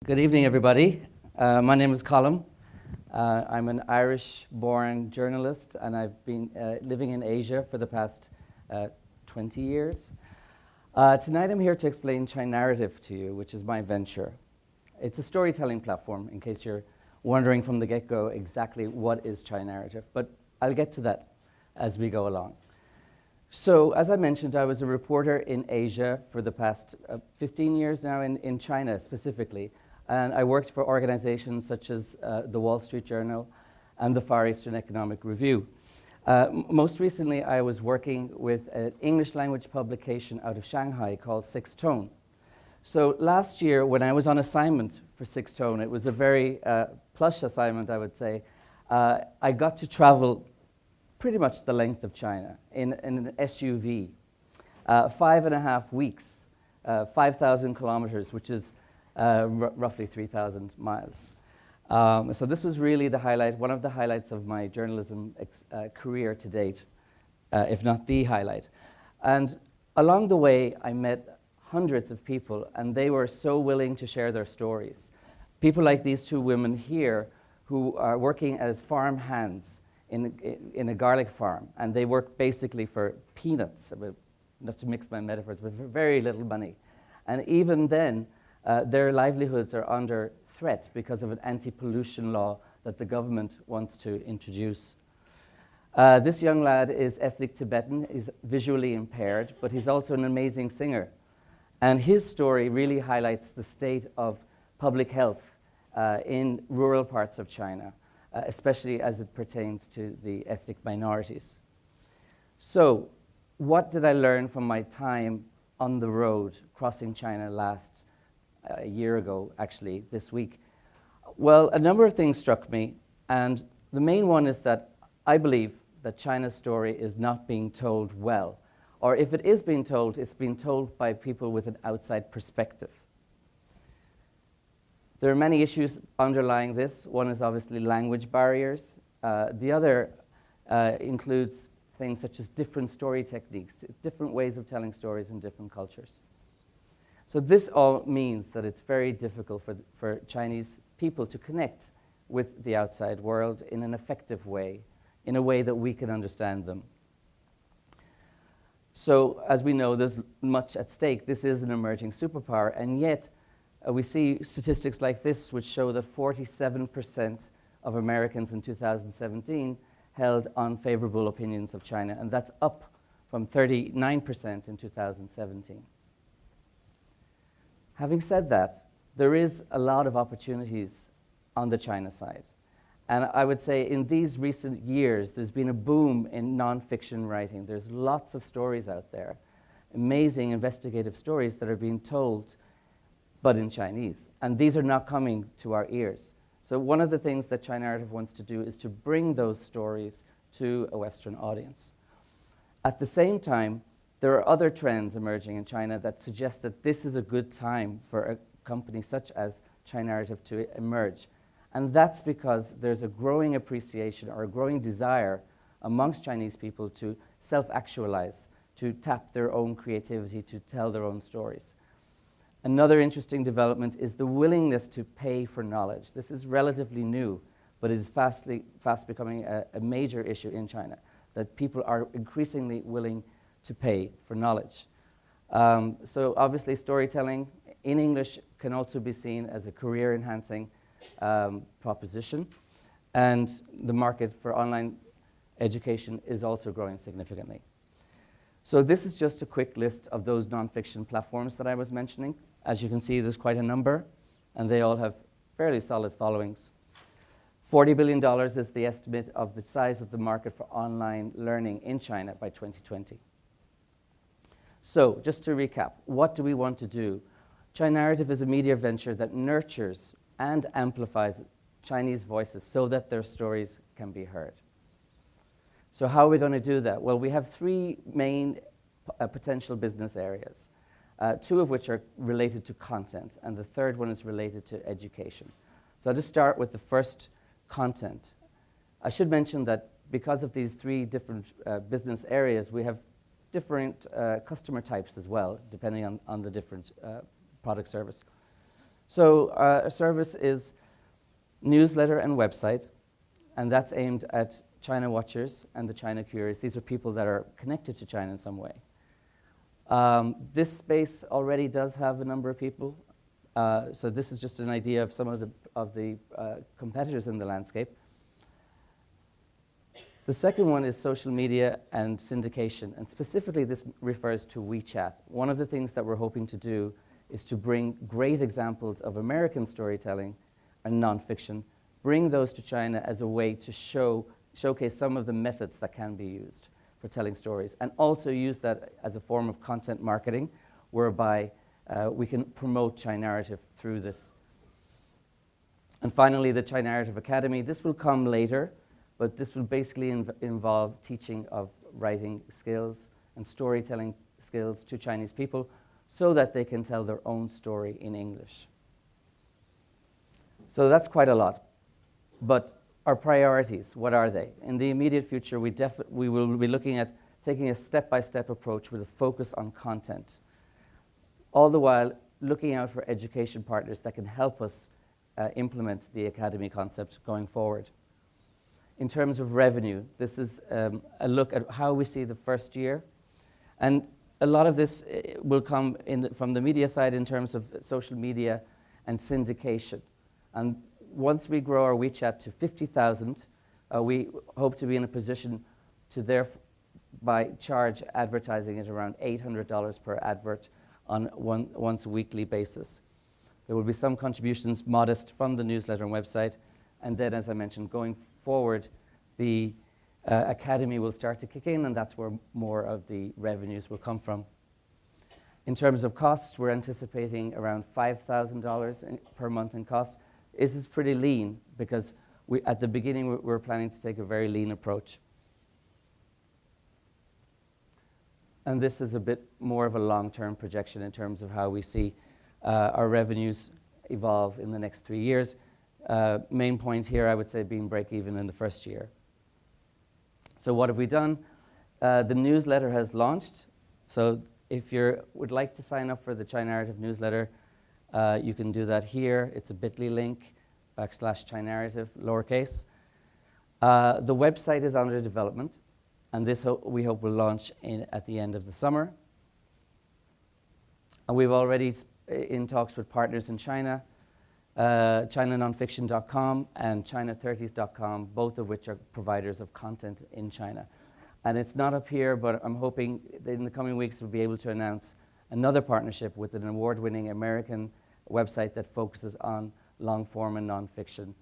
Good evening, everybody. My name is Colum. I'm an Irish-born journalist, and I've been living in Asia for the past 20 years. Tonight I'm here to explain Chinarrative to you, which is my venture. It's a storytelling platform, in case you're wondering from the get-go exactly what is Chinarrative, but I'll get to that as we go along. So, as I mentioned, I was a reporter in Asia for the past 15 years now, in China specifically. And I worked for organizations such as the Wall Street Journal and the Far Eastern Economic Review. Most recently, I was working with an English language publication out of Shanghai called Sixth Tone. So last year, when I was on assignment for Sixth Tone, it was a very plush assignment, I would say. I got to travel pretty much the length of China in an SUV, 5.5 weeks, 5,000 kilometers, which is roughly 3,000 miles. So this was really the highlight, one of the highlights of my journalism career to date, if not the highlight. And along the way, I met hundreds of people, and they were so willing to share their stories. People like these two women here who are working as farm hands in a garlic farm, and they work basically for peanuts, not to mix my metaphors, but for very little money. And even then, their livelihoods are under threat because of an anti-pollution law that the government wants to introduce. This young lad is ethnic Tibetan. He's visually impaired, but he's also an amazing singer. And his story really highlights the state of public health in rural parts of China, especially as it pertains to the ethnic minorities. So, what did I learn from my time on the road crossing China a year ago, actually, this week? Well, a number of things struck me, and the main one is that I believe that China's story is not being told well, or if it is being told, it's being told by people with an outside perspective. There are many issues underlying this. One is obviously language barriers. The other includes things such as different story techniques, different ways of telling stories in different cultures. So this all means that it's very difficult for Chinese people to connect with the outside world in an effective way, in a way that we can understand them. So, as we know, there's much at stake. This is an emerging superpower, and yet we see statistics like this which show that 47% of Americans in 2017 held unfavorable opinions of China, and that's up from 39% in 2017. Having said that, there is a lot of opportunities on the China side. And I would say in these recent years, there's been a boom in nonfiction writing. There's lots of stories out there, amazing investigative stories that are being told, but in Chinese. And these are not coming to our ears. So one of the things that Chinarrative wants to do is to bring those stories to a Western audience. At the same time, there are other trends emerging in China that suggest that this is a good time for a company such as Chinarrative to emerge. And that's because there's a growing appreciation or a growing desire amongst Chinese people to self-actualize, to tap their own creativity, to tell their own stories. Another interesting development is the willingness to pay for knowledge. This is relatively new, but it is fast becoming a major issue in China, that people are increasingly willing to pay for knowledge. So obviously storytelling in English can also be seen as a career-enhancing proposition, and the market for online education is also growing significantly. So this is just a quick list of those nonfiction platforms that I was mentioning. As you can see, there's quite a number, and they all have fairly solid followings. $40 billion is the estimate of the size of the market for online learning in China by 2020. So, just to recap, what do we want to do? Chinarrative is a media venture that nurtures and amplifies Chinese voices so that their stories can be heard. So how are we going to do that? Well, we have three main potential business areas, two of which are related to content, and the third one is related to education. So I'll just start with the first, content. I should mention that because of these three different business areas, we have different customer types as well, depending on the different product service. So our service is newsletter and website, and that's aimed at China watchers and the China curious. These are people that are connected to China in some way. This space already does have a number of people. So this is just an idea of some of the competitors in the landscape. The second one is social media and syndication, and specifically this refers to WeChat. One of the things that we're hoping to do is to bring great examples of American storytelling and nonfiction, bring those to China as a way to showcase some of the methods that can be used for telling stories, and also use that as a form of content marketing, whereby we can promote Chinarrative through this. And finally, the Chinarrative Academy. This will come later, but this will basically involve teaching of writing skills and storytelling skills to Chinese people so that they can tell their own story in English. So that's quite a lot. But our priorities, what are they? In the immediate future, we will be looking at taking a step-by-step approach with a focus on content, all the while looking out for education partners that can help us implement the academy concept going forward. In terms of revenue, this is a look at how we see the first year. And a lot of this will come from the media side in terms of social media and syndication. And once we grow our WeChat to 50,000, we hope to be in a position to thereby charge advertising at around $800 per advert on once a weekly basis. There will be some contributions, modest, from the newsletter and website. And then, as I mentioned, going forward, the academy will start to kick in, and that's where more of the revenues will come from. In terms of costs, we're anticipating around $5,000 per month in costs. This is pretty lean because at the beginning we're planning to take a very lean approach. And this is a bit more of a long-term projection in terms of how we see our revenues evolve in the next 3 years. Main point here, I would say, being break even in the first year. So what have we done? The newsletter has launched. So if you would like to sign up for the Chinarrative newsletter, you can do that here. It's a bit.ly link, /Chinarrative, lowercase. The website is under development, and this we hope will launch at the end of the summer. And we've already in talks with partners in China, ChinaNonfiction.com and China30s.com, both of which are providers of content in China. And it's not up here, but I'm hoping that in the coming weeks we'll be able to announce another partnership with an award-winning American website that focuses on long-form and nonfiction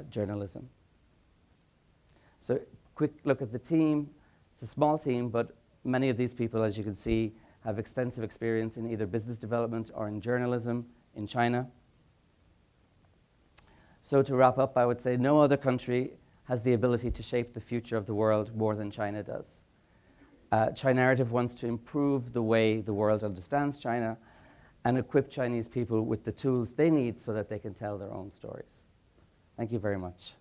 journalism. So quick look at the team. It's a small team, but many of these people, as you can see, have extensive experience in either business development or in journalism in China. So to wrap up, I would say no other country has the ability to shape the future of the world more than China does. Chinarrative wants to improve the way the world understands China and equip Chinese people with the tools they need so that they can tell their own stories. Thank you very much.